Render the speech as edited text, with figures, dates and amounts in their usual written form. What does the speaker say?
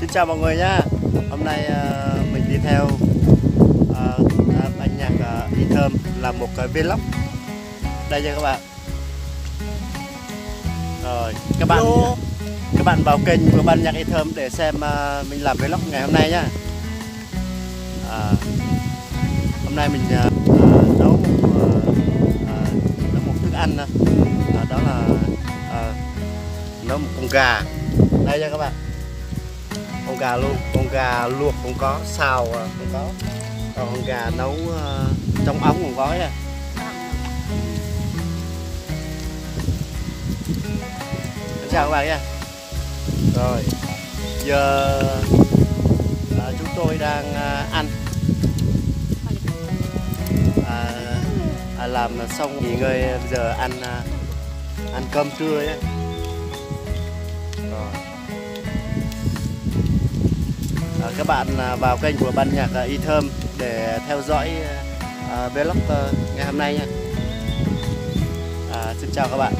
Xin chào mọi người nhá. Hôm nay mình đi theo anh nhạc Y Thơm làm một cái vlog. Đây nha các bạn. Rồi các bạn vào kênh của ban nhạc Y Thơm để xem mình làm vlog ngày hôm nay nhá. Hôm nay mình nấu một thức ăn đó là nấu một con gà. Đây nha các bạn, con gà luôn, con gà luộc cũng có, xào cũng có, còn con gà nấu trong ống cũng có nha. Chào các bạn nha. Rồi giờ chúng tôi đang ăn, làm xong nghỉ ngơi, giờ ăn cơm trưa nhé. Các bạn vào kênh của ban nhạc Y Thơm để theo dõi vlog ngày hôm nay nha. Xin chào các bạn.